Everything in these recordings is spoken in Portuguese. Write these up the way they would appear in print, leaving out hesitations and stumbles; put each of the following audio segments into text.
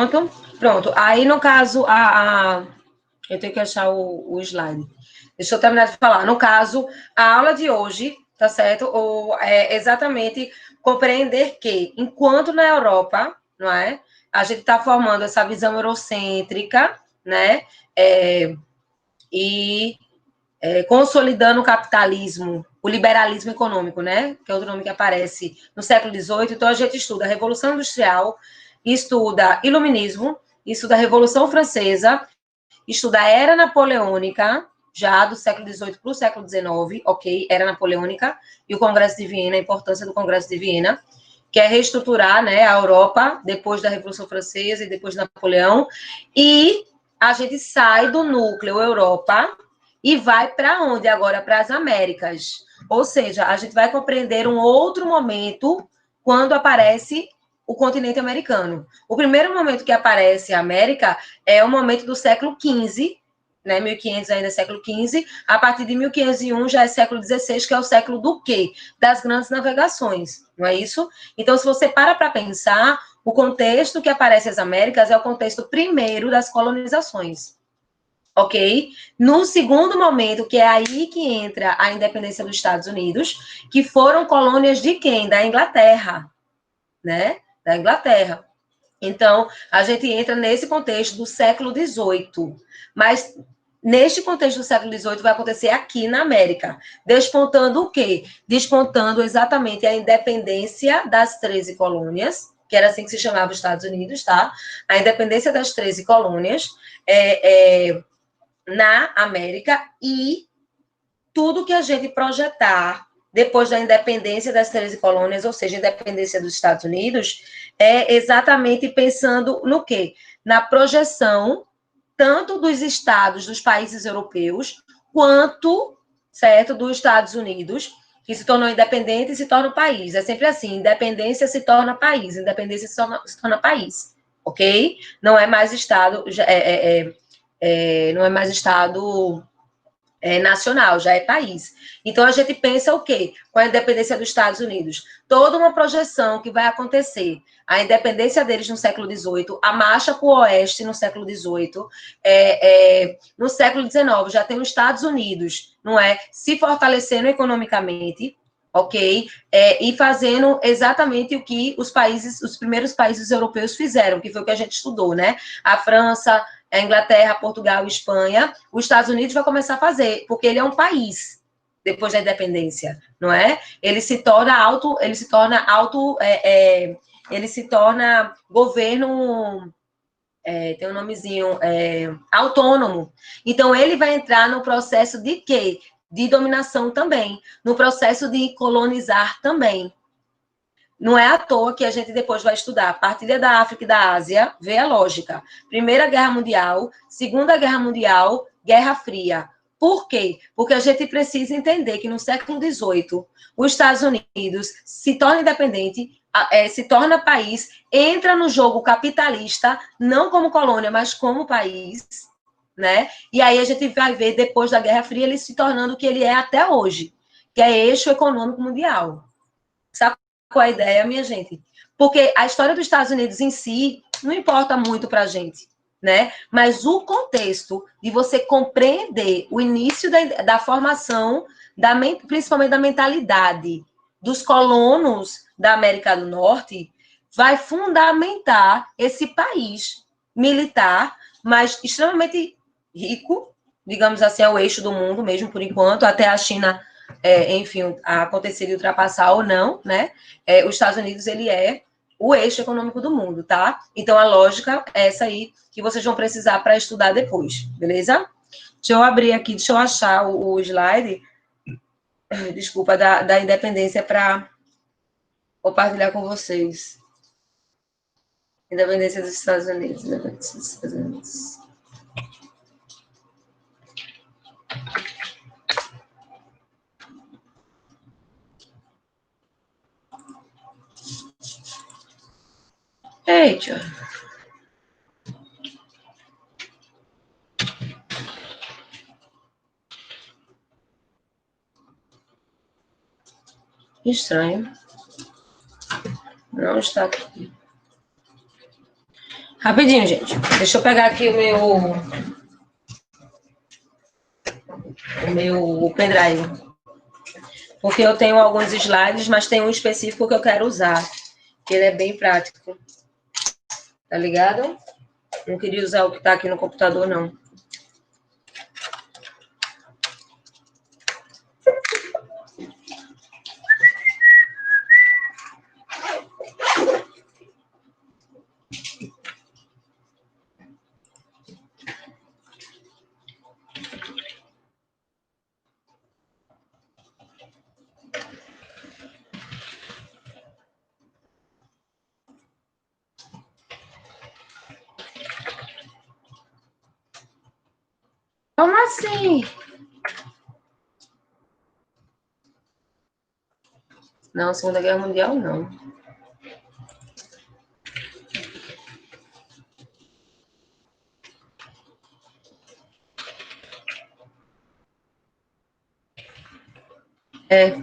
Pronto? Pronto. Aí, no caso, eu tenho que achar o slide. Deixa eu terminar de falar. No caso, a aula de hoje, tá certo? É exatamente compreender que, enquanto na Europa, não é? A gente está formando essa visão eurocêntrica, né? Consolidando o capitalismo, o liberalismo econômico, né? Que é outro nome que aparece no século XVIII. Então, a gente estuda a Revolução Industrial, estuda Iluminismo, estuda a Revolução Francesa, estuda a Era Napoleônica, já do século XVIII para o século XIX, ok? Era Napoleônica, e o Congresso de Viena, a importância do Congresso de Viena, que é reestruturar, né, a Europa depois da Revolução Francesa e depois de Napoleão, e a gente sai do núcleo Europa e vai para onde agora? Para as Américas. Ou seja, a gente vai compreender um outro momento quando aparece o continente americano. O primeiro momento que aparece a América é o momento do século XV, né, 1500 ainda é século XV, a partir de 1501 já é século XVI, que é o século do quê? Das grandes navegações, não é isso? Então, se você para pensar, o contexto que aparece as Américas é o contexto primeiro das colonizações, ok? No segundo momento, que é aí que entra a independência dos Estados Unidos, que foram colônias de quem? Da Inglaterra, né? Da Inglaterra. Então, a gente entra nesse contexto do século XVIII, mas neste contexto do século XVIII vai acontecer aqui na América, despontando o quê? Despontando exatamente a independência das 13 colônias, que era assim que se chamava os Estados Unidos, tá? A independência das 13 colônias na América e tudo que a gente projetar depois da independência das 13 colônias, ou seja, independência dos Estados Unidos, é exatamente pensando no quê? Na projeção tanto dos estados dos países europeus, quanto, certo, dos Estados Unidos, que se tornou independente e se torna país. É sempre assim, independência se torna país, independência se torna país, ok? Não é mais estado, não é mais estado nacional, já é país. Então, a gente pensa o quê? Com a independência dos Estados Unidos? Toda uma projeção que vai acontecer. A independência deles no século XVIII, a marcha para o oeste no século XVIII, no século XIX já tem os Estados Unidos, não é? Se fortalecendo economicamente, ok? E fazendo exatamente o que os primeiros países europeus fizeram, que foi o que a gente estudou, né? A França, a Inglaterra, Portugal, Espanha, os Estados Unidos vai começar a fazer, porque ele é um país depois da independência, não é? Ele se torna ele se torna governo, tem um nomezinho, autônomo. Então, ele vai entrar no processo de quê? De dominação também, no processo de colonizar também. Não é à toa que a gente depois vai estudar a partilha da África e da Ásia, vê a lógica. Primeira Guerra Mundial, Segunda Guerra Mundial, Guerra Fria. Por quê? Porque a gente precisa entender que no século XVIII, os Estados Unidos se torna independente, se torna país, entra no jogo capitalista, não como colônia, mas como país, né? E aí a gente vai ver, depois da Guerra Fria, ele se tornando o que ele é até hoje, que é eixo econômico mundial. Sabe qual é a ideia, minha gente? Porque a história dos Estados Unidos em si não importa muito para a gente, né? Mas o contexto de você compreender o início da formação, principalmente da mentalidade dos colonos da América do Norte, vai fundamentar esse país militar, mas extremamente rico, digamos assim, é o eixo do mundo mesmo, por enquanto, até a China enfim, acontecer de ultrapassar ou não, né? Os Estados Unidos, ele é o eixo econômico do mundo, tá? Então, a lógica é essa aí que vocês vão precisar para estudar depois, beleza? Deixa eu abrir aqui, deixa eu achar o slide, desculpa, da independência para compartilhar com vocês. Independência dos Estados Unidos, independência dos Estados Unidos. Eita. Estranho. Não está aqui. Rapidinho, gente. Deixa eu pegar aqui o meu pendrive. Porque eu tenho alguns slides, mas tem um específico que eu quero usar. Que ele é bem prático. Tá ligado? Não queria usar o que tá aqui no computador, não. Como assim? Não, Segunda Guerra Mundial, não.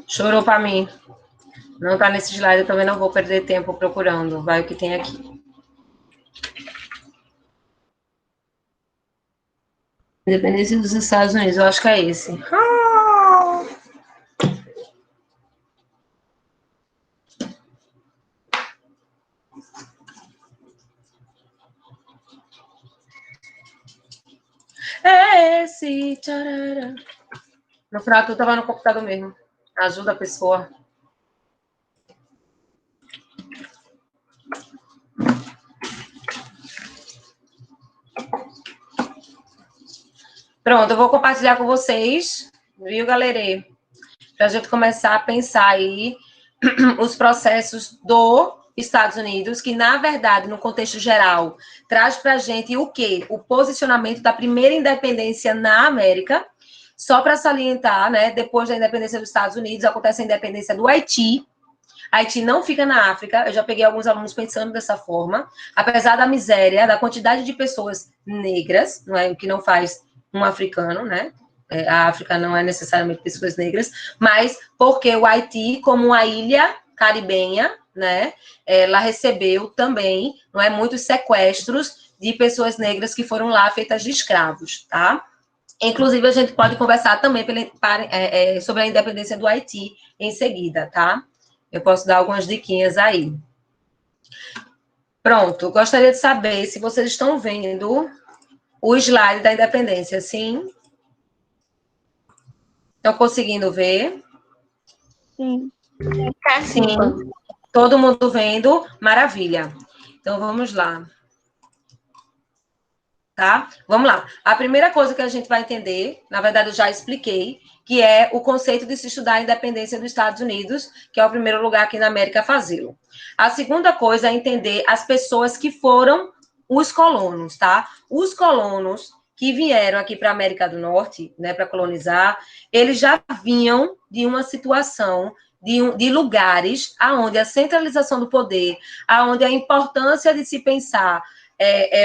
Chorou pra mim. Não tá nesse slide, eu também não vou perder tempo procurando. Vai o que tem aqui. Independência dos Estados Unidos, eu acho que é esse. É esse. Tcharara. No final, tu tava no computador mesmo. Ajuda a pessoa. Pronto, eu vou compartilhar com vocês, viu, galera? Para a gente começar a pensar aí os processos dos Estados Unidos, que, na verdade, no contexto geral, traz para a gente o quê? O posicionamento da primeira independência na América. Só para salientar, né? Depois da independência dos Estados Unidos, acontece a independência do Haiti. Haiti não fica na África. Eu já peguei alguns alunos pensando dessa forma. Apesar da miséria, da quantidade de pessoas negras, não é o que não faz um africano, né? A África não é necessariamente pessoas negras, mas porque o Haiti, como uma ilha caribenha, né? Ela recebeu também, não é, muitos sequestros de pessoas negras que foram lá feitas de escravos, tá? Inclusive, a gente pode conversar também sobre a independência do Haiti em seguida, tá? Eu posso dar algumas diquinhas aí. Pronto, gostaria de saber se vocês estão vendo o slide da independência, sim? Estão conseguindo ver? Sim. Sim. Todo mundo vendo? Maravilha. Então, vamos lá. Tá? Vamos lá. A primeira coisa que a gente vai entender, na verdade, eu já expliquei, que é o conceito de se estudar a independência dos Estados Unidos, que é o primeiro lugar aqui na América a fazê-lo. A segunda coisa é entender as pessoas que foram os colonos, tá? Os colonos que vieram aqui para a América do Norte, né, para colonizar, eles já vinham de uma situação de lugares aonde a centralização do poder, aonde a importância de se pensar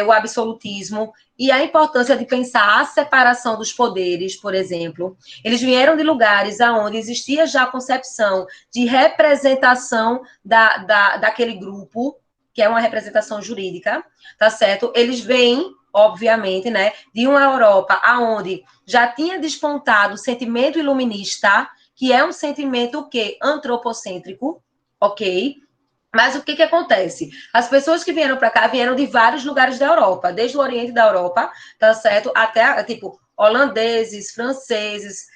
o absolutismo e a importância de pensar a separação dos poderes, por exemplo. Eles vieram de lugares onde existia já a concepção de representação daquele grupo, que é uma representação jurídica, tá certo? Eles vêm, obviamente, né, de uma Europa onde já tinha despontado o sentimento iluminista, que é um sentimento o quê? Antropocêntrico, ok? Mas o que, que acontece? As pessoas que vieram para cá vieram de vários lugares da Europa, desde o Oriente da Europa, tá certo? Até, tipo, holandeses, franceses,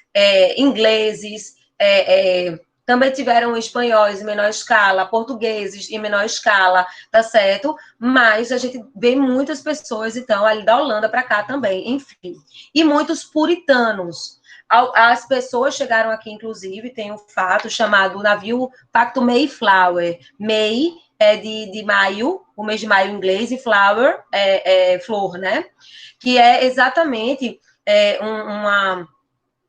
ingleses, também tiveram espanhóis em menor escala, portugueses em menor escala, tá certo? Mas a gente vê muitas pessoas, então, ali da Holanda para cá também, enfim. E muitos puritanos. As pessoas chegaram aqui, inclusive, tem um fato chamado navio Pacto Mayflower. May é de maio, o mês de maio em inglês, e flower é flor, né? Que é exatamente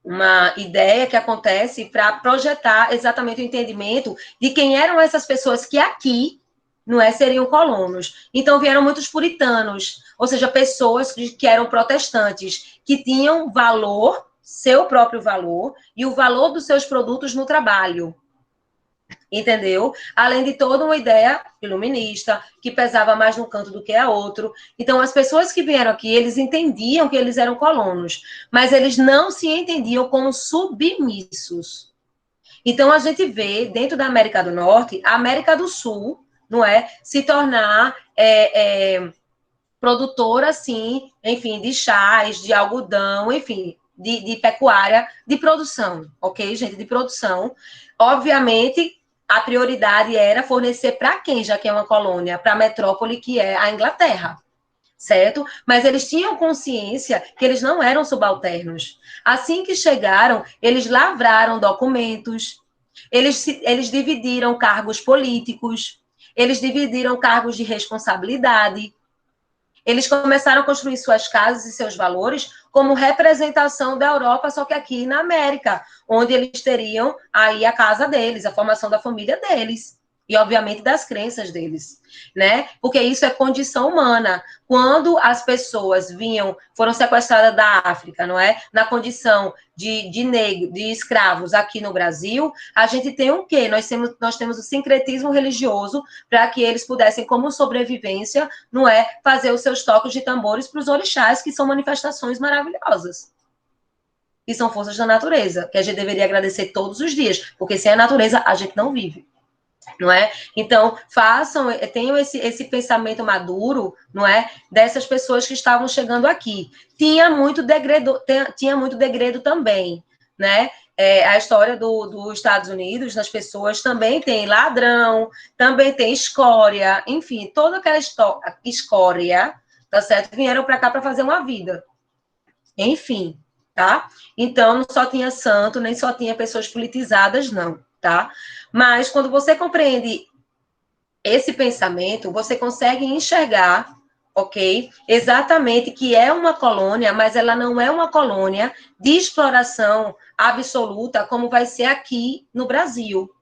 uma ideia que acontece para projetar exatamente o entendimento de quem eram essas pessoas que aqui não seriam colonos. Então, vieram muitos puritanos, ou seja, pessoas que eram protestantes, que tinham valor, seu próprio valor, e o valor dos seus produtos no trabalho. entendeu? Além de toda uma ideia iluminista, que pesava mais num canto do que a outro. Então, as pessoas que vieram aqui, eles entendiam que eles eram colonos, mas eles não se entendiam como submissos. Então, a gente vê, dentro da América do Norte, a América do Sul, não é, se tornar produtora, assim, enfim, de chás, de algodão, enfim, de pecuária, de produção, ok, gente, de produção. Obviamente, a prioridade era fornecer para quem, já que é uma colônia, para a metrópole, que é a Inglaterra, certo? Mas eles tinham consciência que eles não eram subalternos. Assim que chegaram, eles lavraram documentos, eles dividiram cargos políticos, eles dividiram cargos de responsabilidade, eles começaram a construir suas casas e seus valores como representação da Europa, só que aqui na América, onde eles teriam aí a casa deles, a formação da família deles. E, obviamente, das crenças deles, né? Porque isso é condição humana. Quando as pessoas foram sequestradas da África, não é? Na condição de negro, de escravos aqui no Brasil, a gente tem o quê? Nós temos o sincretismo religioso para que eles pudessem, como sobrevivência, não é? Fazer os seus toques de tambores para os orixás, que são manifestações maravilhosas. E são forças da natureza, que a gente deveria agradecer todos os dias, porque sem a natureza a gente não vive. Não é? Então, tenham esse pensamento maduro, não é? Dessas pessoas que estavam chegando aqui. Tinha muito degredo também, né? A história dos Estados Unidos, nas pessoas, também tem ladrão, também tem escória, enfim, toda aquela escória, tá certo? Vieram para cá para fazer uma vida. Enfim, tá? Então, não só tinha santo, nem só tinha pessoas politizadas, não, tá? Mas quando você compreende esse pensamento, você consegue enxergar, ok? Exatamente que é uma colônia, mas ela não é uma colônia de exploração absoluta, como vai ser aqui no Brasil.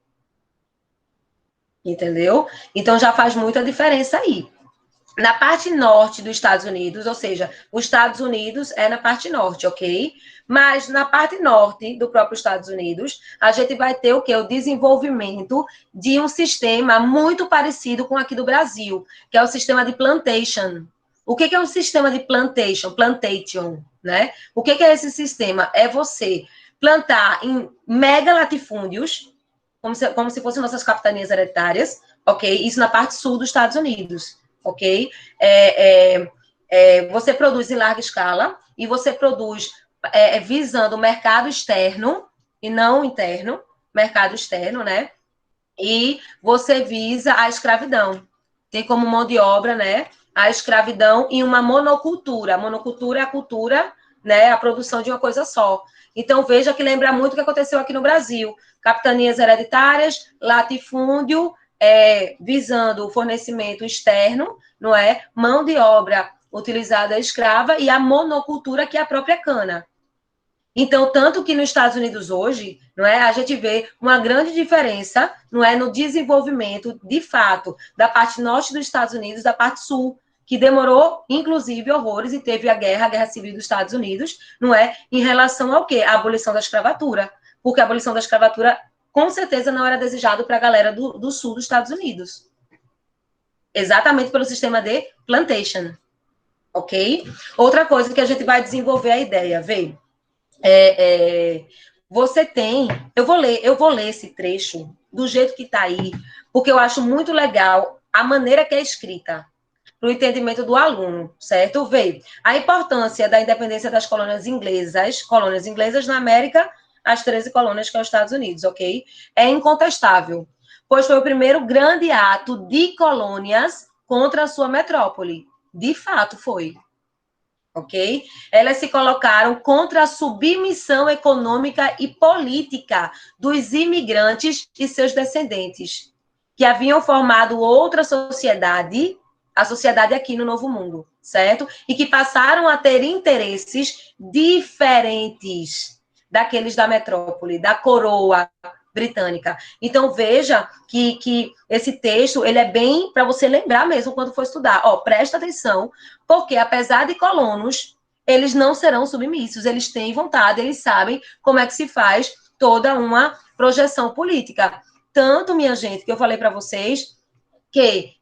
Entendeu? Então já faz muita diferença aí. Na parte norte dos Estados Unidos, ou seja, os Estados Unidos é na parte norte, ok? Mas na parte norte do próprio Estados Unidos, a gente vai ter o quê? O desenvolvimento de um sistema muito parecido com aqui do Brasil, que é o sistema de plantation. O que é um sistema de plantation, né? O que é esse sistema? É você plantar em mega latifúndios, como se fossem nossas capitanias hereditárias, ok? Isso na parte sul dos Estados Unidos, ok? Você produz em larga escala e você produz visando o mercado externo e não interno, mercado externo, né? E você visa a escravidão. Tem como mão de obra, né? A escravidão e uma monocultura. A monocultura é a cultura, né? A produção de uma coisa só. Então, veja que lembra muito o que aconteceu aqui no Brasil. Capitanias hereditárias, latifúndio, visando o fornecimento externo, não é? Mão de obra utilizada escrava e a monocultura, que é a própria cana. Então, tanto que nos Estados Unidos hoje, não é, a gente vê uma grande diferença, não é, no desenvolvimento, de fato, da parte norte dos Estados Unidos, da parte sul, que demorou, inclusive, horrores, e teve a Guerra Civil dos Estados Unidos, não é, em relação ao quê? A abolição da escravatura. Porque a abolição da escravatura, com certeza, não era desejado para a galera do sul dos Estados Unidos. Exatamente pelo sistema de plantation. Ok? Outra coisa que a gente vai desenvolver a ideia, veio. Você tem... Eu vou ler esse trecho do jeito que está aí, porque eu acho muito legal a maneira que é escrita, para o entendimento do aluno, certo? Veio a importância da independência das colônias inglesas na América, as 13 colônias que são os Estados Unidos, ok? É incontestável, pois foi o primeiro grande ato de colônias contra a sua metrópole. De fato, foi. Ok? Elas se colocaram contra a submissão econômica e política dos imigrantes e seus descendentes, que haviam formado outra sociedade, a sociedade aqui no Novo Mundo, certo? E que passaram a ter interesses diferentes daqueles da metrópole, da coroa britânica. Então, veja que esse texto, ele é bem para você lembrar mesmo quando for estudar. Ó, presta atenção, porque apesar de colonos, eles não serão submissos, eles têm vontade, eles sabem como é que se faz toda uma projeção política. Tanto, minha gente, que eu falei para vocês que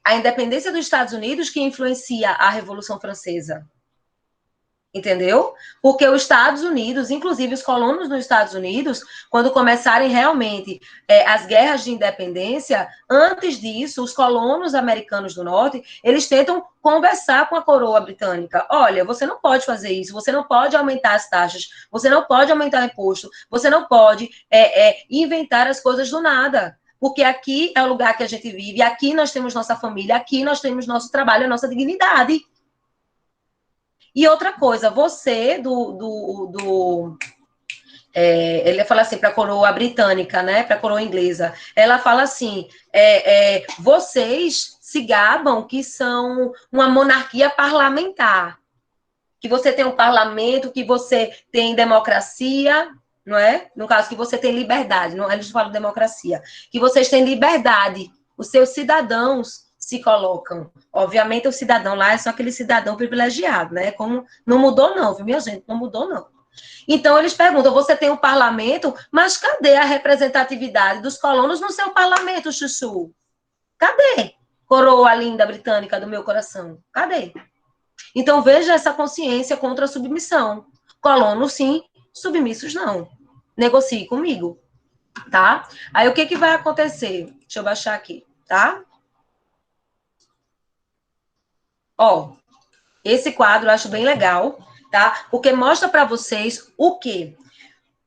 a independência dos Estados Unidos que influencia a Revolução Francesa. Entendeu? Porque os Estados Unidos, inclusive os colonos nos Estados Unidos, quando começarem realmente as guerras de independência, antes disso, os colonos americanos do norte, eles tentam conversar com a coroa britânica. Olha, você não pode fazer isso, você não pode aumentar as taxas, você não pode aumentar o imposto, você não pode inventar as coisas do nada. Porque aqui é o lugar que a gente vive, aqui nós temos nossa família, aqui nós temos nosso trabalho, a nossa dignidade. E outra coisa, você ele fala assim para a coroa britânica, né? Para a coroa inglesa. Ela fala assim: vocês se gabam que são uma monarquia parlamentar, que você tem um parlamento, que você tem democracia, não é? No caso, que você tem liberdade, não eles falam democracia, que vocês têm liberdade, os seus cidadãos se colocam. Obviamente, o cidadão lá é só aquele cidadão privilegiado, né? Como não mudou, não, viu, minha gente? Não mudou, não. Então, eles perguntam: você tem um parlamento, mas cadê a representatividade dos colonos no seu parlamento, Chuchu? Cadê? Coroa linda britânica do meu coração. Cadê? Então, veja essa consciência contra a submissão. Colonos, sim, submissos, não. Negocie comigo, tá? Aí, o que vai acontecer? Deixa eu baixar aqui, tá? Ó, esse quadro eu acho bem legal, tá? Porque mostra para vocês o quê?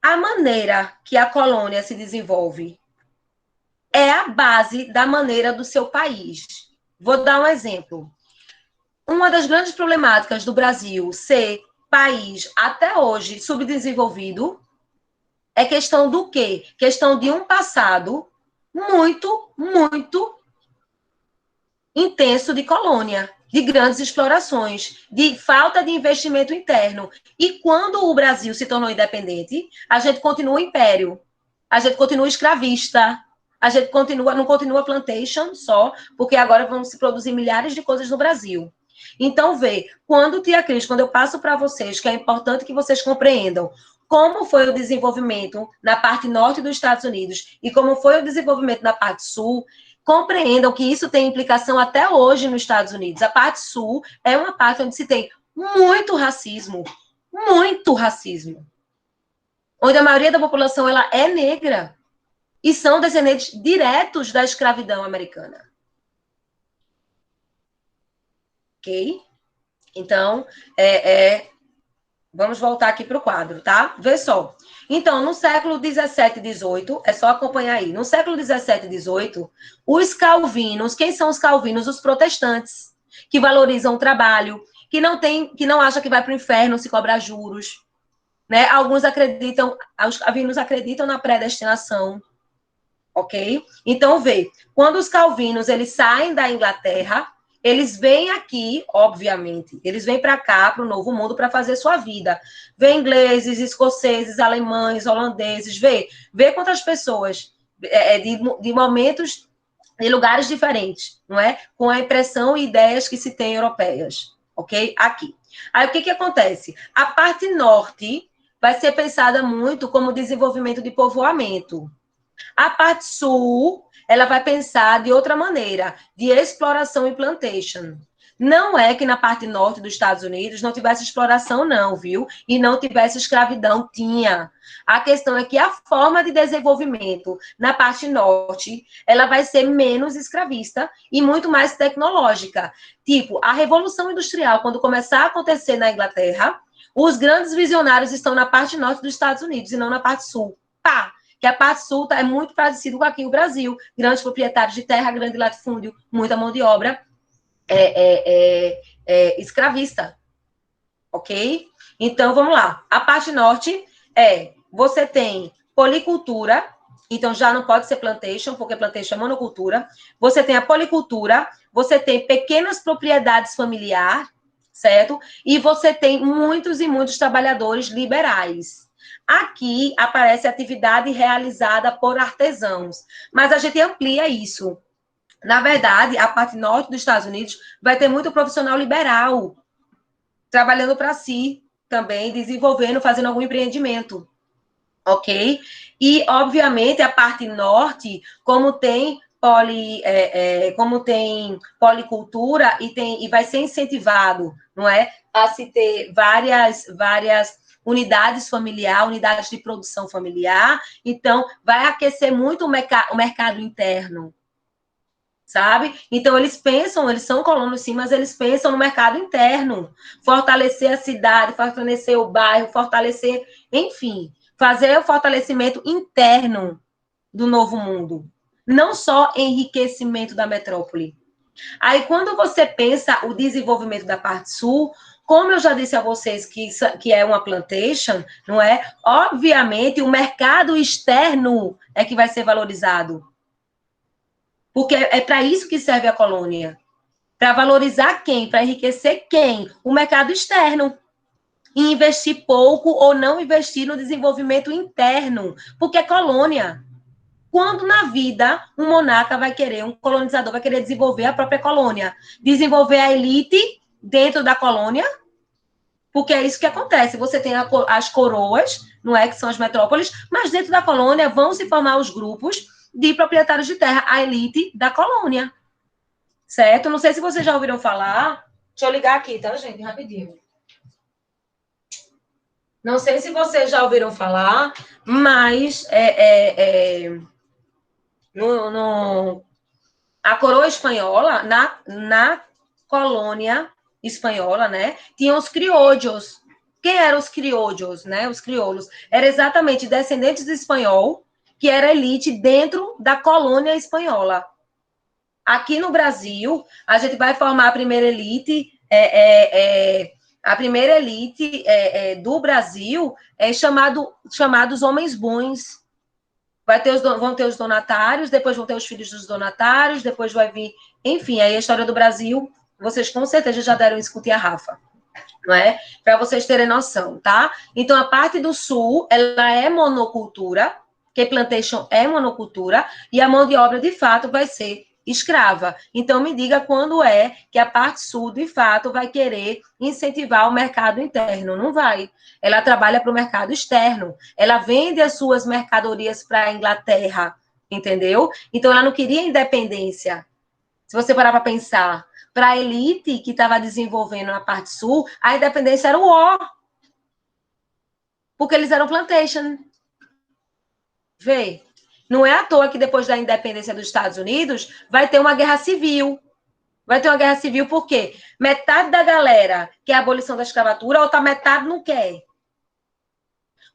A maneira que a colônia se desenvolve é a base da maneira do seu país. Vou dar um exemplo. Uma das grandes problemáticas do Brasil ser país até hoje subdesenvolvido é questão do quê? Questão de um passado muito, muito intenso de colônia, de grandes explorações, de falta de investimento interno. E quando o Brasil se tornou independente, a gente continua império, a gente continua escravista, a gente não continua plantation só, porque agora vão se produzir milhares de coisas no Brasil. Então, quando, tia Cris, quando eu passo para vocês, que é importante que vocês compreendam como foi o desenvolvimento na parte norte dos Estados Unidos e como foi o desenvolvimento na parte sul, compreendam que isso tem implicação até hoje nos Estados Unidos. A parte sul é uma parte onde se tem muito racismo, onde a maioria da população ela é negra e são descendentes diretos da escravidão americana. Ok? Então, vamos voltar aqui para o quadro, tá? Vê só. Então, no século 17 e 18, é só acompanhar aí. No século 17 e 18, os calvinos, quem são os calvinos? Os protestantes, que valorizam o trabalho, que não acham que vai para o inferno se cobrar juros, né? Alguns acreditam, os calvinos acreditam na predestinação, ok? Então, quando os calvinos eles saem da Inglaterra, eles vêm aqui, obviamente, eles vêm para cá, para o Novo Mundo, para fazer sua vida. Vê ingleses, escoceses, alemães, holandeses, vê quantas pessoas de momentos, de lugares diferentes, não é? Com a impressão e ideias que se tem europeias, ok? Aqui. Aí, o que acontece? A parte norte vai ser pensada muito como desenvolvimento de povoamento. A parte sul, ela vai pensar de outra maneira, de exploração e plantation. Não é que na parte norte dos Estados Unidos não tivesse exploração, não, viu? E não tivesse escravidão, tinha. A questão é que a forma de desenvolvimento na parte norte, ela vai ser menos escravista e muito mais tecnológica. Tipo, a Revolução Industrial, quando começar a acontecer na Inglaterra, os grandes visionários estão na parte norte dos Estados Unidos e não na parte sul. Pá! Que a parte sul é muito parecido com aqui o Brasil. Grandes proprietários de terra, grande latifúndio, muita mão de obra escravista. Ok? Então, vamos lá. A parte norte você tem policultura, então já não pode ser plantation, porque plantation é monocultura. Você tem a policultura, você tem pequenas propriedades familiares, certo? E você tem muitos e muitos trabalhadores liberais. Aqui aparece atividade realizada por artesãos, mas a gente amplia isso. Na verdade, a parte norte dos Estados Unidos vai ter muito profissional liberal, trabalhando para si também, desenvolvendo, fazendo algum empreendimento. ok? E, obviamente, a parte norte, como tem policultura e vai ser incentivado, não é? A se ter várias unidades familiares, unidades de produção familiar, então vai aquecer muito o mercado interno, sabe? Então, eles são colonos sim, mas eles pensam no mercado interno, fortalecer a cidade, fortalecer o bairro, fortalecer, enfim, fazer o fortalecimento interno do novo mundo, não só enriquecimento da metrópole. Aí, quando você pensa o desenvolvimento da parte sul, como eu já disse a vocês que é uma plantation, não é? Obviamente, o mercado externo é que vai ser valorizado. Porque é para isso que serve a colônia. Para valorizar quem? Para enriquecer quem? O mercado externo. E investir pouco ou não investir no desenvolvimento interno. Porque é colônia. Quando na vida um monarca vai querer, um colonizador vai querer desenvolver a própria colônia? Desenvolver a elite dentro da colônia? Porque é isso que acontece. Você tem as coroas, não é? Que são as metrópoles, mas dentro da colônia vão se formar os grupos de proprietários de terra, a elite da colônia. Certo? Não sei se vocês já ouviram falar. Deixa eu ligar aqui, tá, gente? Rapidinho. Não sei se vocês já ouviram falar, mas a coroa espanhola, na colônia espanhola, né? Tinha os criollos. Quem eram os criollos, né? Os crioulos. Eram exatamente descendentes de espanhol, que era elite dentro da colônia espanhola. Aqui no Brasil, a gente vai formar a primeira elite, do Brasil chamados homens bons. Vão ter os donatários, depois vão ter os filhos dos donatários, depois vai vir... Enfim, aí a história do Brasil, vocês com certeza já deram escuta a Rafa, não é? Para vocês terem noção, tá? Então, a parte do sul, ela é monocultura, que plantation é monocultura, e a mão de obra, de fato, vai ser escrava. Então, me diga quando é que a parte sul, de fato, vai querer incentivar o mercado interno. Não vai. Ela trabalha para o mercado externo. Ela vende as suas mercadorias para a Inglaterra, entendeu? Então, ela não queria independência. Se você parar para pensar, para a elite que estava desenvolvendo na parte sul, a independência era o ó. Porque eles eram plantation. Vê. Não é à toa que depois da independência dos Estados Unidos vai ter uma guerra civil. Vai ter uma guerra civil por quê? Metade da galera quer a abolição da escravatura, a outra metade não quer.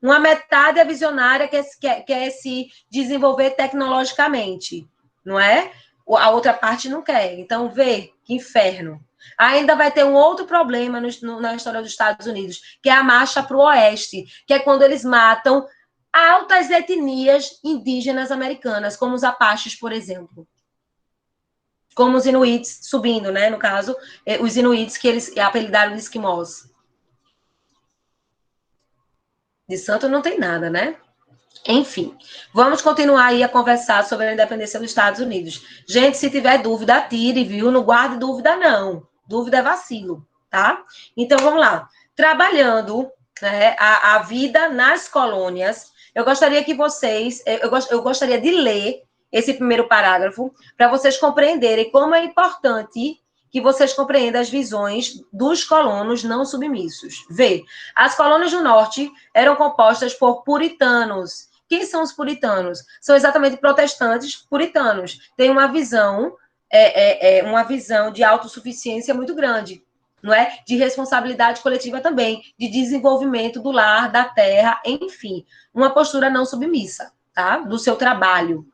Uma metade é visionária, quer se desenvolver tecnologicamente, não é? A outra parte não quer. Então, vê, que inferno. Ainda vai ter um outro problema na história dos Estados Unidos, que é a marcha para o oeste, que é quando eles matam altas etnias indígenas americanas, como os Apaches, por exemplo. Como os Inuits subindo, né? No caso, os Inuits que eles apelidaram de esquimós. De santo não tem nada, né? Enfim, vamos continuar aí a conversar sobre a independência dos Estados Unidos. Gente, se tiver dúvida, tire, viu? Não guarde dúvida, não. Dúvida é vacilo, tá? Então, vamos lá. Trabalhando, né, a vida nas colônias, eu gostaria que vocês... Eu gostaria de ler esse primeiro parágrafo para vocês compreenderem como é importante que vocês compreendam as visões dos colonos não submissos. Vê, as colônias do norte eram compostas por puritanos. Quem são os puritanos? São exatamente protestantes puritanos. Tem uma visão, uma visão de autossuficiência muito grande, não é? De responsabilidade coletiva também, de desenvolvimento do lar, da terra, enfim, uma postura não submissa, tá? Do seu trabalho.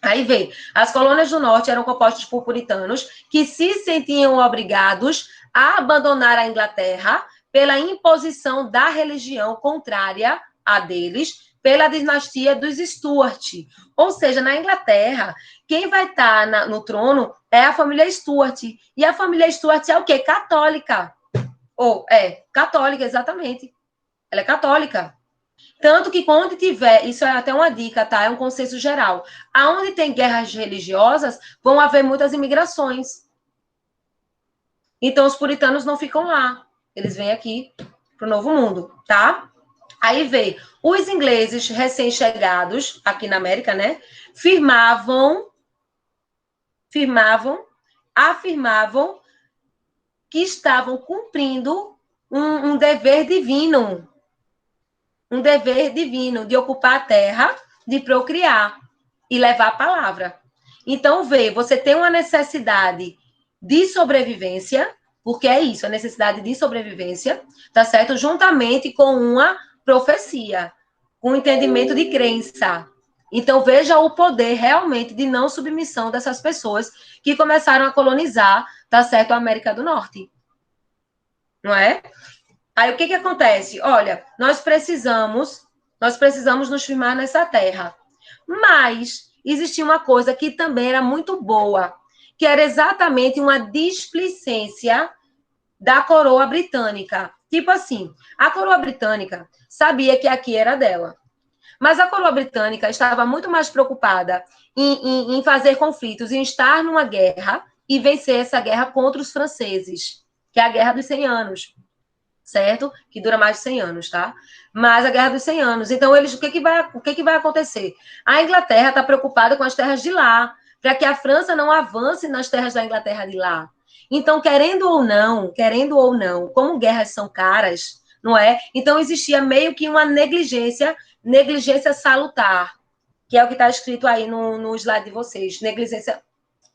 Aí vem, as colônias do norte eram compostas por puritanos que se sentiam obrigados a abandonar a Inglaterra pela imposição da religião contrária a deles, pela dinastia dos Stuart. Ou seja, na Inglaterra, quem vai estar no trono é a família Stuart. E a família Stuart é o quê? Católica. Católica, exatamente. Ela é católica. Tanto que quando tiver, isso é até uma dica, tá? É um consenso geral. Aonde tem guerras religiosas, vão haver muitas imigrações. Então, os puritanos não ficam lá. Eles vêm aqui para o Novo Mundo, tá? Aí vê, os ingleses recém-chegados aqui na América, né, afirmavam que estavam cumprindo um dever divino, de ocupar a terra, de procriar e levar a palavra. Então, vê, você tem uma necessidade de sobrevivência, porque é isso, a necessidade de sobrevivência, tá certo? Juntamente com uma profecia, com um entendimento de crença. Então, veja o poder realmente de não submissão dessas pessoas que começaram a colonizar, tá certo, a América do Norte. Não é? Aí, o que acontece? Olha, nós precisamos nos firmar nessa terra. Mas existia uma coisa que também era muito boa, que era exatamente uma displicência da coroa britânica. Tipo assim, a coroa britânica sabia que aqui era dela. Mas a coroa britânica estava muito mais preocupada em fazer conflitos, em estar numa guerra e vencer essa guerra contra os franceses, que é a Guerra dos 100 Anos, certo? Que dura mais de 100 anos, tá? Mas a Guerra dos 100 Anos. Então, o que vai acontecer? A Inglaterra está preocupada com as terras de lá, para que a França não avance nas terras da Inglaterra de lá. Então, querendo ou não, como guerras são caras, não é? Então, existia meio que uma negligência salutar, que é o que está escrito aí no slide de vocês,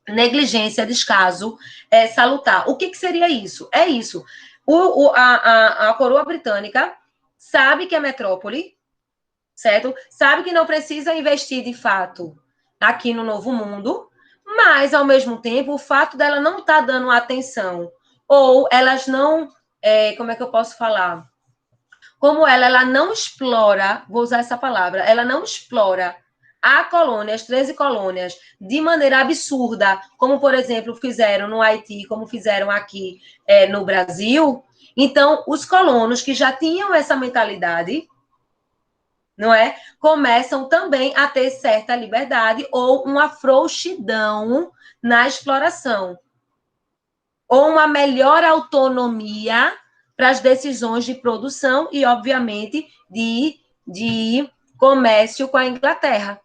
negligência, descaso, salutar. O que seria isso? É isso. A coroa britânica sabe que é metrópole, certo? Sabe que não precisa investir de fato aqui no Novo Mundo, mas, ao mesmo tempo, o fato dela não estar dando atenção, ou elas não, como é que eu posso falar? Como ela não explora, vou usar essa palavra, ela não explora a colônia, as 13 colônias, de maneira absurda, como, por exemplo, fizeram no Haiti, como fizeram aqui no Brasil. Então, os colonos que já tinham essa mentalidade, não é? Começam também a ter certa liberdade ou uma frouxidão na exploração. Ou uma melhor autonomia para as decisões de produção e, obviamente, de comércio com a Inglaterra.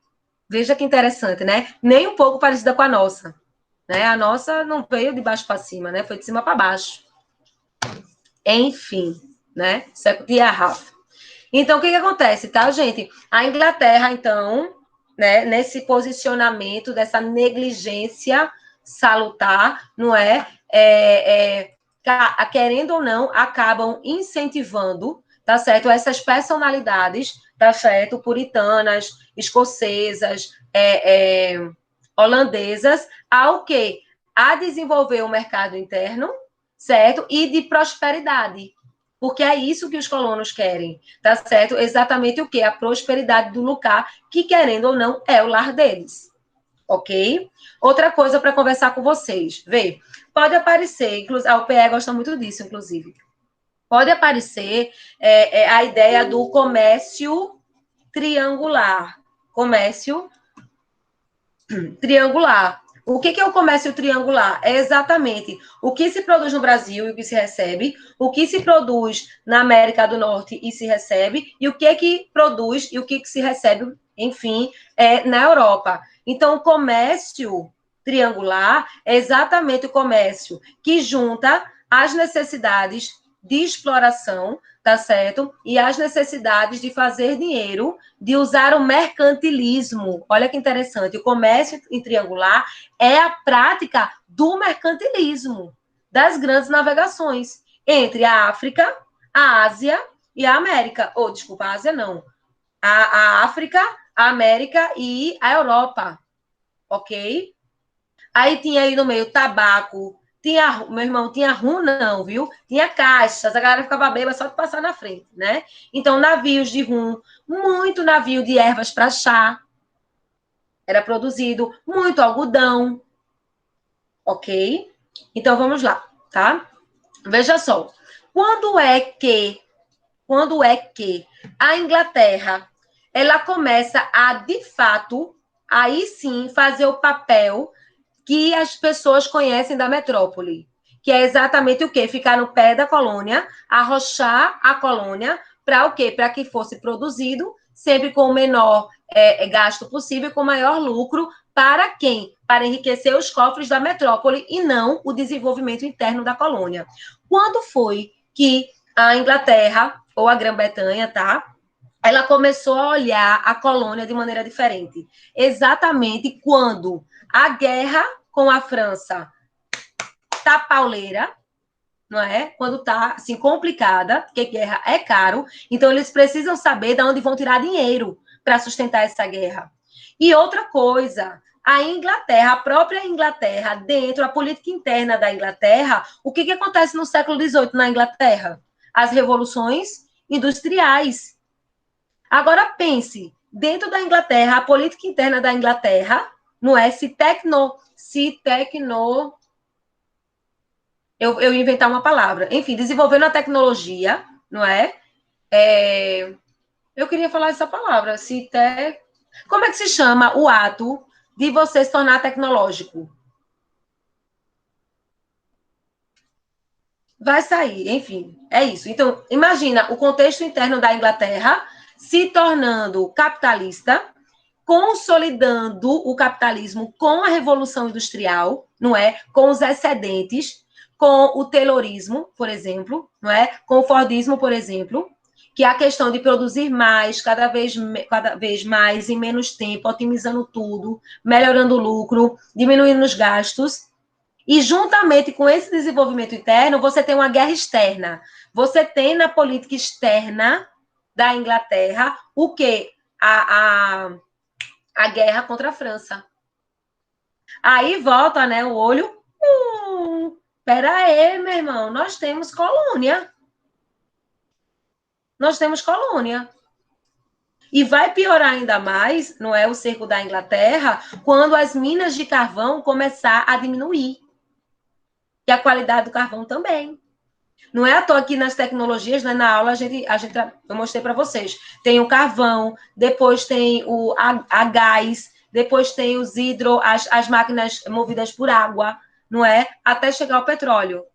Veja que interessante, né? Nem um pouco parecida com a nossa. Né? A nossa não veio de baixo para cima, né? Foi de cima para baixo. Enfim, né? Second half. Então, o que acontece, tá, gente? A Inglaterra, então, né, nesse posicionamento, dessa negligência salutar, não é? Querendo ou não, acabam incentivando, tá certo? Essas personalidades, tá certo? Puritanas, escocesas, holandesas, ao quê? A desenvolver o mercado interno, certo? E de prosperidade. Porque é isso que os colonos querem, tá certo? Exatamente o quê? A prosperidade do lugar, que, querendo ou não, é o lar deles. Ok? Outra coisa para conversar com vocês. Vê, pode aparecer, o PE gosta muito disso, inclusive. Pode aparecer a ideia do comércio triangular. Comércio triangular. O que é o comércio triangular? É exatamente o que se produz no Brasil e o que se recebe, o que se produz na América do Norte e se recebe, e o que produz e o que se recebe, enfim, na Europa. Então, o comércio triangular é exatamente o comércio que junta as necessidades de exploração, tá certo? E as necessidades de fazer dinheiro, de usar o mercantilismo. Olha que interessante, o comércio em triangular é a prática do mercantilismo, das grandes navegações entre a África, a Ásia e a América. Ou, desculpa, a Ásia não. A África, a América e a Europa. Ok? Aí tinha aí no meio tabaco, meu irmão, tinha rum não, viu? Tinha caixas, a galera ficava bêbada só de passar na frente, né? Então, navios de rum, muito navio de ervas para chá, era produzido, muito algodão, ok? Então, vamos lá, tá? Veja só, quando é que a Inglaterra, ela começa a, de fato, aí sim, fazer o papel que as pessoas conhecem da metrópole, que é exatamente o quê? Ficar no pé da colônia, arrochar a colônia para o quê? Para que fosse produzido sempre com o menor gasto possível, com o maior lucro, para quem? Para enriquecer os cofres da metrópole e não o desenvolvimento interno da colônia. Quando foi que a Inglaterra, ou a Grã-Bretanha, tá? Ela começou a olhar a colônia de maneira diferente. Exatamente quando a guerra com a França tá pauleira, não é? Quando tá assim complicada, porque guerra é caro, então eles precisam saber de onde vão tirar dinheiro para sustentar essa guerra. E outra coisa, a Inglaterra, a própria Inglaterra, dentro da política interna da Inglaterra, o que acontece no século XVIII na Inglaterra? As revoluções industriais. Agora pense, dentro da Inglaterra, a política interna da Inglaterra, não é? Eu ia inventar uma palavra. Enfim, desenvolvendo a tecnologia, não é? Eu queria falar essa palavra. Como é que se chama o ato de você se tornar tecnológico? Vai sair, enfim, é isso. Então, imagina o contexto interno da Inglaterra se tornando capitalista, consolidando o capitalismo com a Revolução Industrial, não é? Com os excedentes, com o Taylorismo, por exemplo, não é? Com o Fordismo, por exemplo, que é a questão de produzir mais, cada vez mais, em menos tempo, otimizando tudo, melhorando o lucro, diminuindo os gastos. E, juntamente com esse desenvolvimento interno, você tem uma guerra externa. Você tem na política externa da Inglaterra o quê? A guerra contra a França. Aí volta, né, o olho. Pera aí, meu irmão, nós temos colônia. Nós temos colônia. E vai piorar ainda mais, não é, o cerco da Inglaterra, quando as minas de carvão começar a diminuir. E a qualidade do carvão também. Não é à toa que nas tecnologias, né, na aula, eu mostrei para vocês. Tem o carvão, depois tem a gás, depois tem as máquinas movidas por água, não é? Até chegar ao petróleo.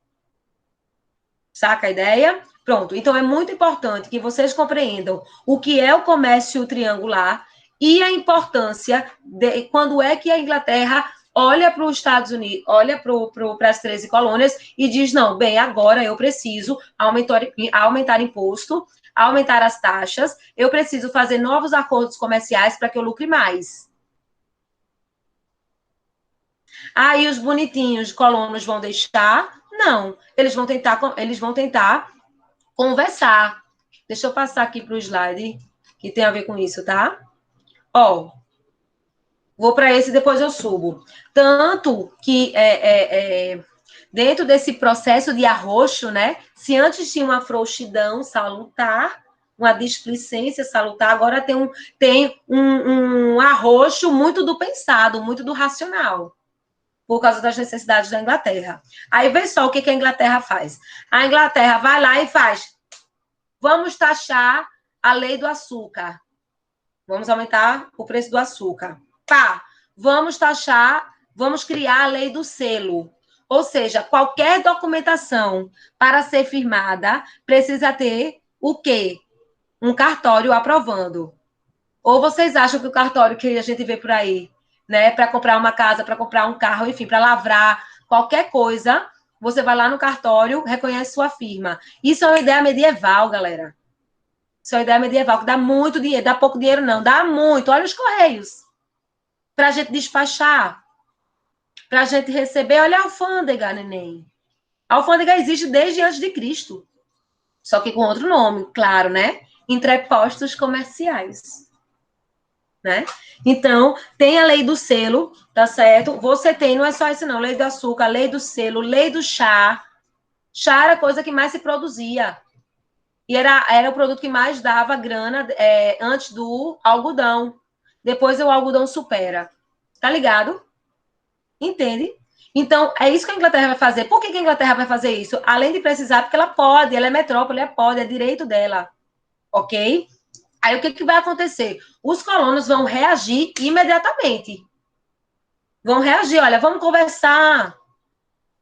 Saca a ideia? Pronto. Então, é muito importante que vocês compreendam o que é o comércio triangular e a importância de quando é que a Inglaterra olha para os Estados Unidos, olha para as 13 colônias e diz, não, bem, agora eu preciso aumentar imposto, aumentar as taxas, eu preciso fazer novos acordos comerciais para que eu lucre mais. Aí os bonitinhos colonos vão deixar? Não, eles vão tentar conversar. Deixa eu passar aqui para o slide que tem a ver com isso, tá? Ó, vou para esse e depois eu subo. Tanto que dentro desse processo de arroxo, né? Se antes tinha uma frouxidão salutar, uma displicência salutar, agora tem um arroxo muito do pensado, muito do racional, por causa das necessidades da Inglaterra. Aí vê só o que a Inglaterra faz. A Inglaterra vai lá e faz: vamos taxar a lei do açúcar. Vamos aumentar o preço do açúcar. Pá, vamos criar a lei do selo. Ou seja, qualquer documentação para ser firmada precisa ter o quê? Um cartório aprovando. Ou vocês acham que o cartório que a gente vê por aí, né, para comprar uma casa, para comprar um carro, enfim, para lavrar qualquer coisa, você vai lá no cartório, reconhece sua firma. Isso é uma ideia medieval, galera. Isso é uma ideia medieval, que dá muito dinheiro, dá pouco dinheiro não, dá muito. Olha os correios. Para a gente despachar, para a gente receber. Olha a alfândega, neném. A alfândega existe desde antes de Cristo. Só que com outro nome, claro, né? Entrepostos comerciais. Né? Então, tem a lei do selo, tá certo? Você tem, não é só isso não, lei do açúcar, lei do selo, lei do chá. Chá era a coisa que mais se produzia. E era o produto que mais dava grana antes do algodão. Depois o algodão supera. Tá ligado? Entende? Então, é isso que a Inglaterra vai fazer. Por que a Inglaterra vai fazer isso? Além de precisar, porque ela pode, ela é metrópole, é direito dela. Ok? Aí o que vai acontecer? Os colonos vão reagir imediatamente. Vão reagir, olha, vamos conversar.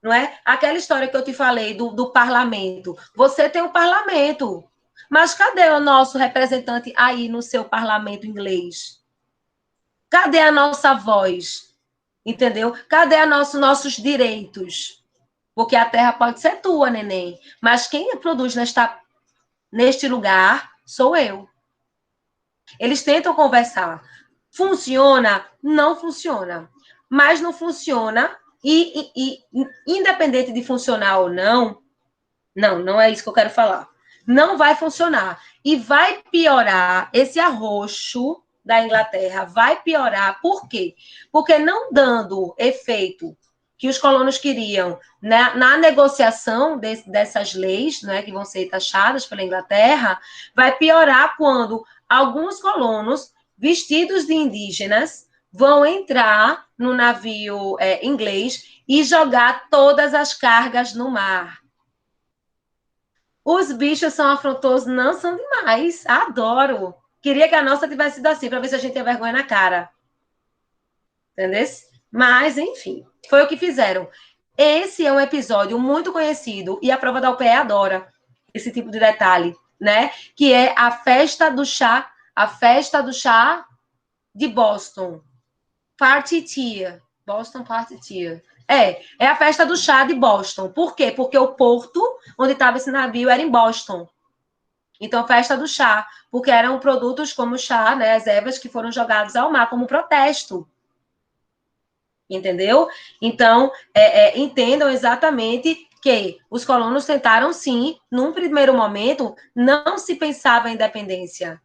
Não é? Aquela história que eu te falei do parlamento. Você tem um parlamento. Mas cadê o nosso representante aí no seu parlamento inglês? Cadê a nossa voz? Entendeu? Cadê nossos direitos? Porque a terra pode ser tua, neném, mas quem produz neste lugar sou eu. Eles tentam conversar. Funciona? Não funciona. Mas não funciona e independente de funcionar ou não é isso que eu quero falar. Não vai funcionar. E vai piorar esse arroxo da Inglaterra. Vai piorar. Por quê? Porque não dando efeito que os colonos queriam na negociação dessas leis, né, que vão ser taxadas pela Inglaterra, vai piorar quando alguns colonos vestidos de indígenas vão entrar no navio inglês e jogar todas as cargas no mar. Os bichos são afrontosos, não são demais. Adoro. Queria que a nossa tivesse sido assim, para ver se a gente tem vergonha na cara. Entendeu? Mas, enfim, foi o que fizeram. Esse é um episódio muito conhecido e a prova da UPE adora esse tipo de detalhe, né? Que é a festa do chá de Boston. Party Tea. Boston Party Tea. É a festa do chá de Boston. Por quê? Porque o porto onde estava esse navio era em Boston. Então, festa do chá, porque eram produtos como chá, né, as ervas que foram jogados ao mar como protesto. Entendeu? Então, entendam exatamente que os colonos tentaram, sim, num primeiro momento, não se pensava em independência.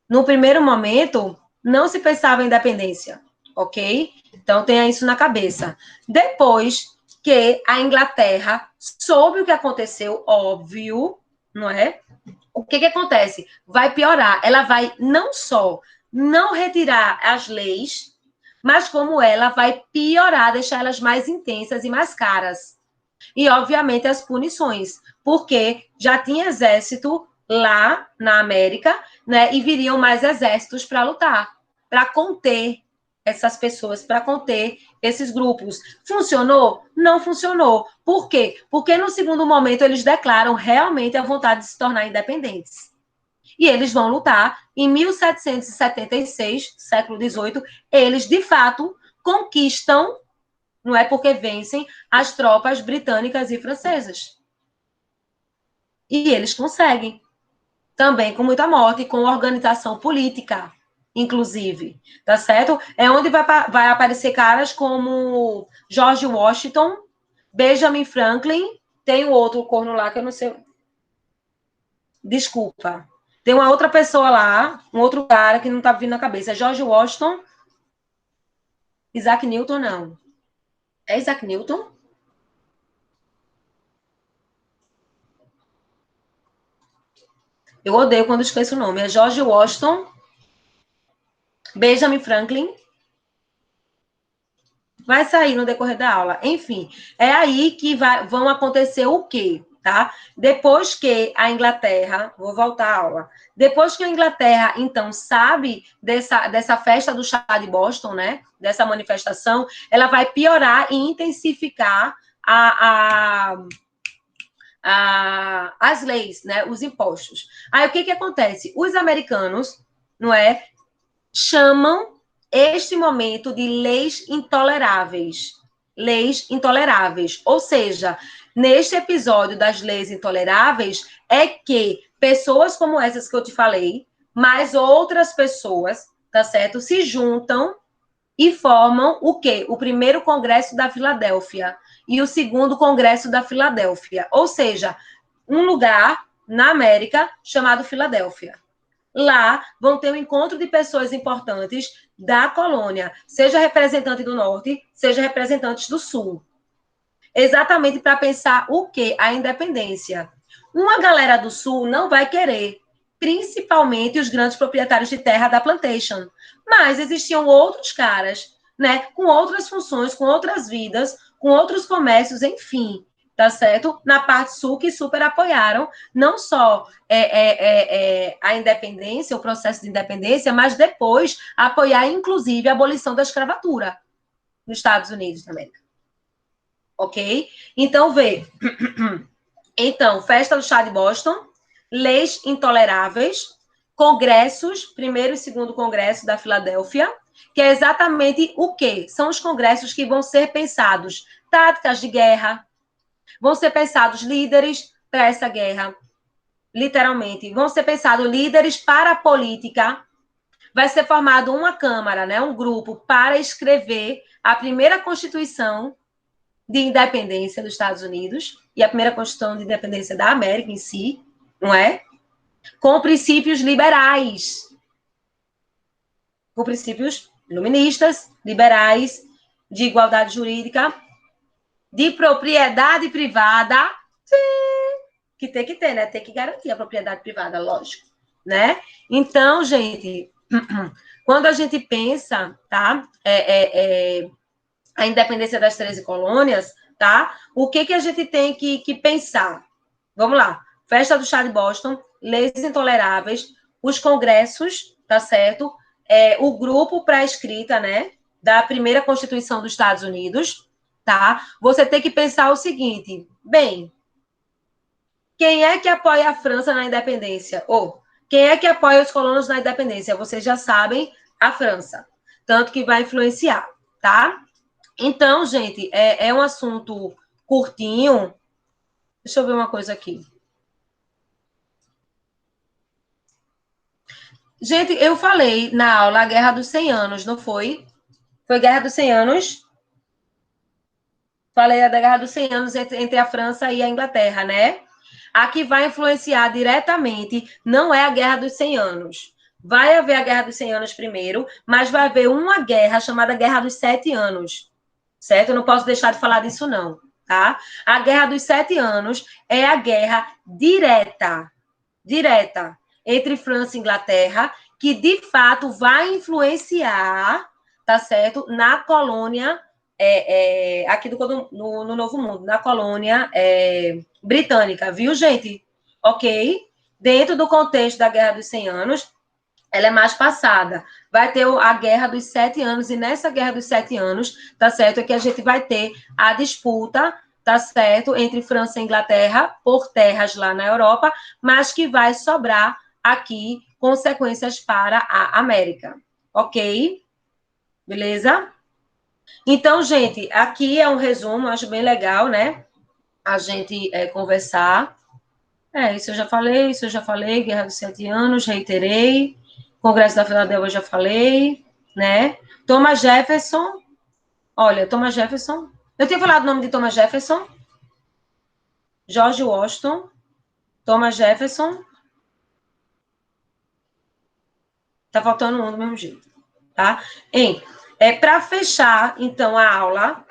No primeiro momento, não se pensava em independência, ok? Então, tenha isso na cabeça. Depois que a Inglaterra soube o que aconteceu, óbvio, não é? O que acontece? Vai piorar. Ela vai não só não retirar as leis, mas como ela vai piorar, deixar elas mais intensas e mais caras. E, obviamente, as punições, porque já tinha exército lá na América, né? E viriam mais exércitos para lutar, para conter essas pessoas, para conter esses grupos. Funcionou? Não funcionou. Por quê? Porque no segundo momento eles declaram realmente a vontade de se tornar independentes. E eles vão lutar. Em 1776, século XVIII, eles, de fato, conquistam, não é porque vencem, as tropas britânicas e francesas. E eles conseguem. Também com muita morte, com organização política, inclusive. Tá certo? É onde vai aparecer caras como George Washington, Benjamin Franklin, tem um outro corno lá que eu não sei. Desculpa. Tem uma outra pessoa lá, um outro cara que não tá vindo na cabeça. É George Washington. Isaac Newton, não. É Isaac Newton? Eu odeio quando esqueço o nome. É George Washington, Benjamin Franklin. Vai sair no decorrer da aula. Enfim, é aí que vão acontecer o quê? Tá? Depois que a Inglaterra, vou voltar à aula, depois que a Inglaterra, então, sabe dessa festa do chá de Boston, né? Dessa manifestação, ela vai piorar e intensificar as leis, né? Os impostos. Aí o que acontece? Os americanos, não é? Chamam este momento de leis intoleráveis. Leis intoleráveis. Ou seja, neste episódio das leis intoleráveis, é que pessoas como essas que eu te falei, mais outras pessoas, tá certo? Se juntam e formam o quê? O primeiro Congresso da Filadélfia e o segundo Congresso da Filadélfia. Ou seja, um lugar na América chamado Filadélfia. Lá vão ter um encontro de pessoas importantes da colônia, seja representante do norte, seja representantes do sul. Exatamente para pensar o quê? A independência. Uma galera do sul não vai querer, principalmente os grandes proprietários de terra da plantation. Mas existiam outros caras, né, com outras funções, com outras vidas, com outros comércios, enfim, tá certo? Na parte sul, que super apoiaram não só a independência, o processo de independência, mas depois apoiar, inclusive, a abolição da escravatura nos Estados Unidos da América. Ok? Então, vê. Então, festa do chá de Boston, leis intoleráveis, congressos, primeiro e segundo congresso da Filadélfia, que é exatamente o quê? São os congressos que vão ser pensados táticas de guerra, vão ser pensados líderes para essa guerra, literalmente, vão ser pensados líderes para a política, vai ser formado uma Câmara, né, um grupo, para escrever a primeira Constituição de Independência dos Estados Unidos e a primeira Constituição de Independência da América em si, não é? Com princípios liberais, com princípios iluministas, liberais, de igualdade jurídica, de propriedade privada, que tem que ter, né? Tem que garantir a propriedade privada, lógico, né? Então, gente, quando a gente pensa, tá? A independência das 13 colônias, tá? O que a gente tem que pensar? Vamos lá. Festa do Chá de Boston, leis intoleráveis, os congressos, tá certo? O grupo para a escrita, né? Da primeira Constituição dos Estados Unidos, tá? Você tem que pensar o seguinte, bem, quem é que apoia a França na independência? Ou quem é que apoia os colonos na independência? Vocês já sabem, a França. Tanto que vai influenciar, tá? Então, gente, é um assunto curtinho. Deixa eu ver uma coisa aqui. Gente, eu falei na aula a Guerra dos 100 Anos, não foi? Foi Guerra dos 100 Anos? Falei da Guerra dos 100 Anos entre a França e a Inglaterra, né? A que vai influenciar diretamente não é a Guerra dos 100 Anos. Vai haver a Guerra dos 100 Anos primeiro, mas vai haver uma guerra chamada Guerra dos 7 Anos, certo? Eu não posso deixar de falar disso, não, tá? A Guerra dos 7 Anos é a guerra direta entre França e Inglaterra, que, de fato, vai influenciar, tá certo? Na colônia, aqui no Novo Mundo, na colônia britânica, viu, gente? Ok? Dentro do contexto da Guerra dos 100 Anos, ela é mais passada. Vai ter a Guerra dos 7 Anos, e nessa Guerra dos 7 Anos, tá certo? É que a gente vai ter a disputa, tá certo? Entre França e Inglaterra, por terras lá na Europa, mas que vai sobrar aqui consequências para a América. Ok? Beleza? Então, gente, aqui é um resumo, acho bem legal, né? A gente conversar. Isso eu já falei, Guerra dos 7 Anos, reiterei. Congresso da Filadélfia eu já falei, né? Thomas Jefferson. Olha, Thomas Jefferson. Eu tinha falado o nome de Thomas Jefferson. George Washington. Thomas Jefferson. Tá faltando um do mesmo jeito, tá? Para fechar, então, a aula,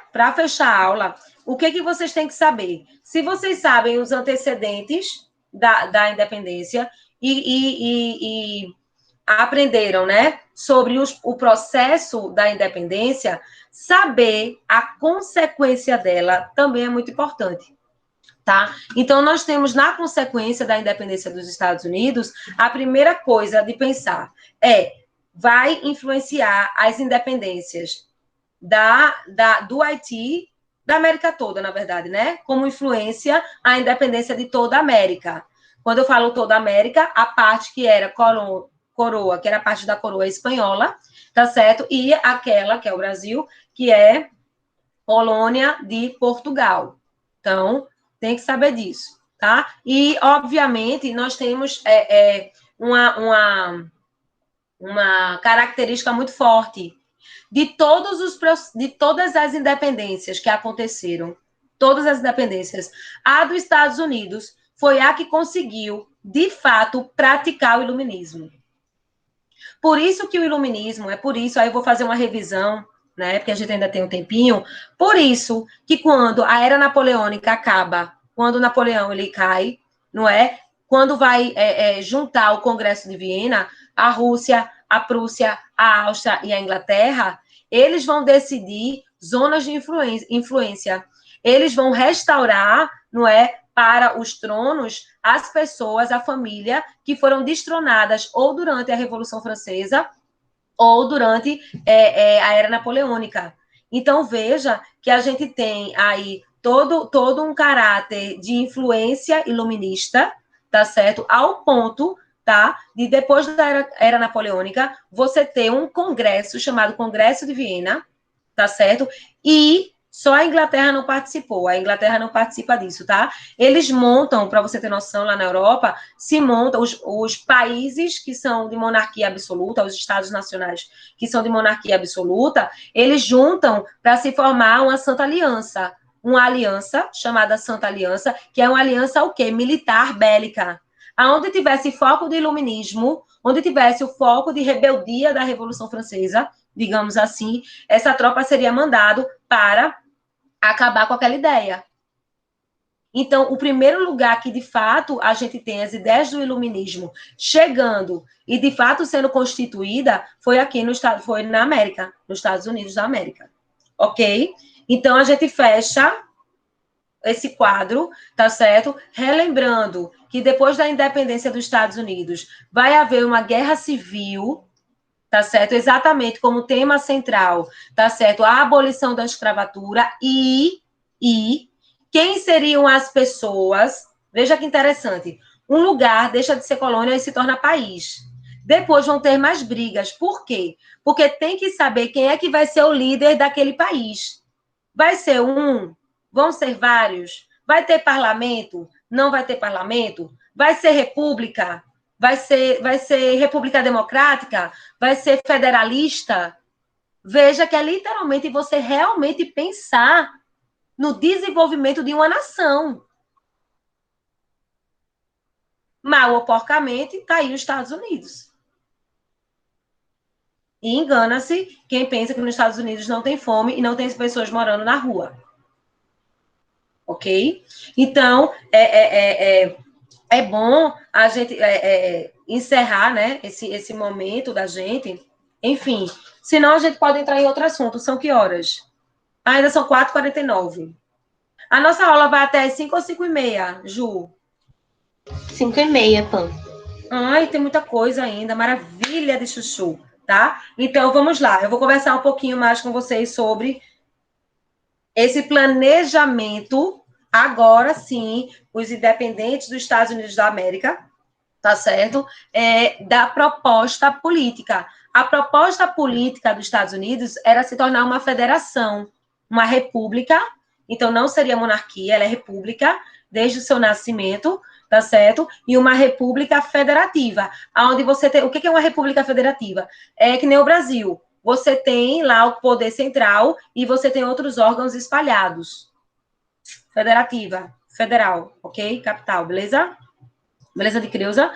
o que vocês têm que saber? Se vocês sabem os antecedentes da independência e aprenderam, né, sobre o processo da independência, saber a consequência dela também é muito importante, tá? Então, nós temos, na consequência da independência dos Estados Unidos, a primeira coisa de pensar vai influenciar as independências do Haiti, da América toda, na verdade, né? Como influência a independência de toda a América. Quando eu falo toda a América, a parte que era coroa, que era parte da coroa espanhola, tá certo? E aquela, que é o Brasil, que é colônia de Portugal. Então, tem que saber disso, tá? E, obviamente, nós temos uma característica muito forte de todas as independências que aconteceram, todas as independências. A dos Estados Unidos foi a que conseguiu, de fato, praticar o iluminismo. Por isso que o iluminismo, aí eu vou fazer uma revisão, né, porque a gente ainda tem um tempinho, por isso que quando a era napoleônica acaba, quando Napoleão ele cai, não é? Quando vai juntar o Congresso de Viena, a Rússia, a Prússia, a Áustria e a Inglaterra, eles vão decidir zonas de influência. Eles vão restaurar, não é, para os tronos as pessoas, a família, que foram destronadas ou durante a Revolução Francesa ou durante a Era Napoleônica. Então, veja que a gente tem aí todo um caráter de influência iluminista, tá certo? Ao ponto, tá? De depois da era napoleônica, você ter um congresso chamado Congresso de Viena, tá certo? E só a Inglaterra não participou. A Inglaterra não participa disso, tá? Eles montam, para você ter noção, lá na Europa, se montam os países que são de monarquia absoluta, os estados nacionais que são de monarquia absoluta, eles juntam para se formar uma Santa Aliança. Uma aliança chamada Santa Aliança, que é uma aliança o quê? Militar bélica. Aonde tivesse foco de iluminismo, onde tivesse o foco de rebeldia da Revolução Francesa, digamos assim, essa tropa seria mandado para acabar com aquela ideia. Então, o primeiro lugar que, de fato, a gente tem as ideias do iluminismo chegando e, de fato, sendo constituída foi aqui no estado, foi na América, nos Estados Unidos da América. Ok? Então, a gente fecha esse quadro, tá certo? Relembrando que depois da independência dos Estados Unidos vai haver uma guerra civil, tá certo? Exatamente como tema central, tá certo? A abolição da escravatura e quem seriam as pessoas? Veja que interessante. Um lugar deixa de ser colônia e se torna país. Depois vão ter mais brigas. Por quê? Porque tem que saber quem é que vai ser o líder daquele país. Vai ser um? Vão ser vários? Vai ter parlamento? Não vai ter parlamento? Vai ser república? Vai ser república democrática? Vai ser federalista? Veja que é literalmente você realmente pensar no desenvolvimento de uma nação. Mal ou porcamente, está aí os Estados Unidos. E engana-se quem pensa que nos Estados Unidos não tem fome e não tem pessoas morando na rua. Ok? Então, é bom a gente encerrar, né, esse momento da gente. Enfim, senão a gente pode entrar em outro assunto. São que horas? Ainda são 4h49. A nossa aula vai até as 5 ou 5h30, Ju? 5h30, Pan. Ai, tem muita coisa ainda. Maravilha de chuchu, tá? Então, vamos lá. Eu vou conversar um pouquinho mais com vocês sobre esse planejamento, agora sim, os independentes dos Estados Unidos da América, tá certo? Da proposta política. A proposta política dos Estados Unidos era se tornar uma federação, uma república. Então, não seria monarquia, ela é república desde o seu nascimento, tá certo? E uma república federativa, onde você tem... O que é uma república federativa? É que nem o Brasil. Você tem lá o poder central e você tem outros órgãos espalhados. Federativa, federal, ok? Capital, beleza? Beleza de Creuza?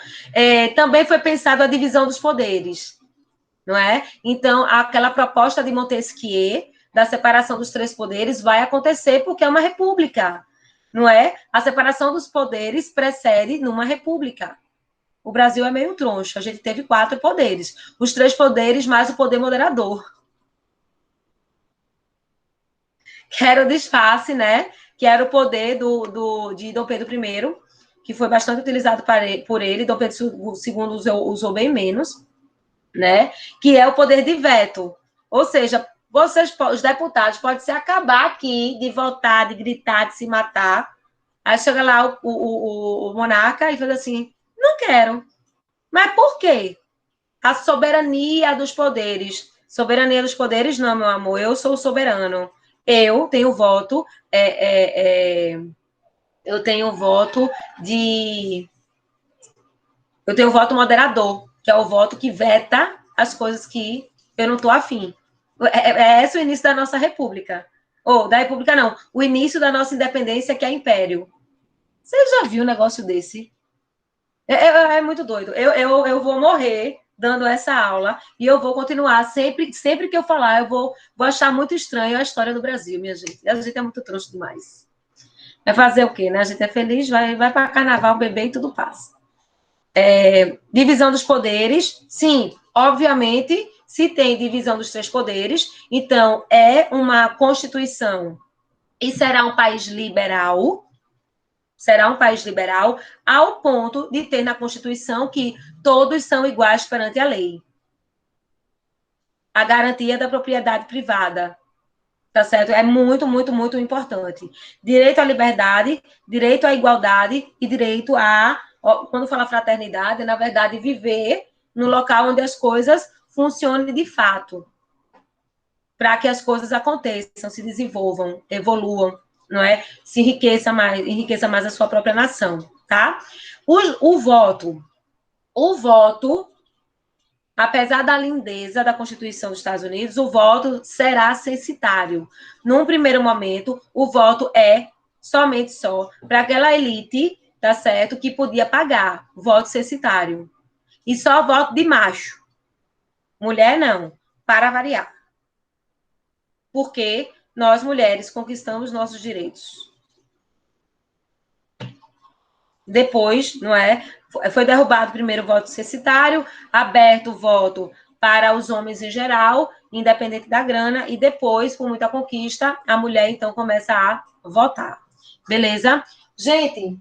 Também foi pensado a divisão dos poderes, não é? Então, aquela proposta de Montesquieu, da separação dos três poderes, vai acontecer porque é uma república, não é? A separação dos poderes precede numa república. O Brasil é meio troncho, a gente teve 4 poderes. Os 3 poderes mais o poder moderador. Que era o disfarce, né? Que era o poder de Dom Pedro I, que foi bastante utilizado por ele. Dom Pedro II usou bem menos, né? Que é o poder de veto. Ou seja, vocês, os deputados, podem se acabar aqui de votar, de gritar, de se matar. Aí chega lá o monarca e faz assim, não quero. Mas por quê? A soberania dos poderes. Soberania dos poderes, não, meu amor. Eu sou o soberano. Eu tenho voto. Eu tenho voto de. Eu tenho voto moderador, que é o voto que veta as coisas que eu não estou afim. É esse o início da nossa república. Ou, da república não. O início da nossa independência, que é império. Você já viu um negócio desse? É muito doido. Eu vou morrer dando essa aula e eu vou continuar. Sempre que eu falar, eu vou achar muito estranho a história do Brasil, minha gente. A gente é muito trouxa demais. Vai fazer o quê, né? A gente é feliz, vai para carnaval, beber e tudo passa. Divisão dos poderes, sim, obviamente, se tem divisão dos 3 poderes, então é uma Constituição e será um país liberal, ao ponto de ter na Constituição que todos são iguais perante a lei. A garantia da propriedade privada, tá certo? É muito, muito, muito importante. Direito à liberdade, direito à igualdade e direito à quando fala fraternidade, é, na verdade, viver no local onde as coisas funcionem de fato, para que as coisas aconteçam, se desenvolvam, evoluam, não é? Se enriqueça mais a sua própria nação, tá? O voto, apesar da lindeza da Constituição dos Estados Unidos, o voto será censitário. Num primeiro momento, o voto é somente só para aquela elite, tá certo, que podia pagar voto censitário. E só voto de macho. Mulher não, para variar. Porque nós, mulheres, conquistamos nossos direitos. Depois, não é? Foi derrubado primeiro o voto censitário, aberto o voto para os homens em geral, independente da grana, e depois, com muita conquista, a mulher, então, começa a votar. Beleza? Gente,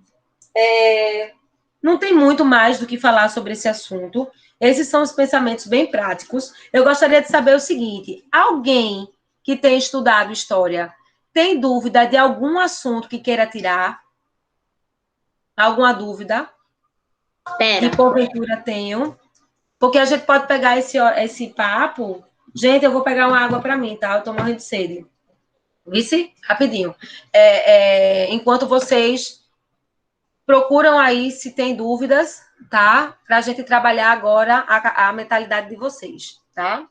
não tem muito mais do que falar sobre esse assunto. Esses são os pensamentos bem práticos. Eu gostaria de saber o seguinte: alguém que tem estudado história tem dúvida de algum assunto que queira tirar? Alguma dúvida? Pera. Que porventura tenham? Porque a gente pode pegar esse papo. Gente, eu vou pegar uma água para mim, tá? Eu tô morrendo de sede. Vice? Rapidinho. Enquanto vocês procuram aí se tem dúvidas, tá? Para a gente trabalhar agora a mentalidade de vocês, tá?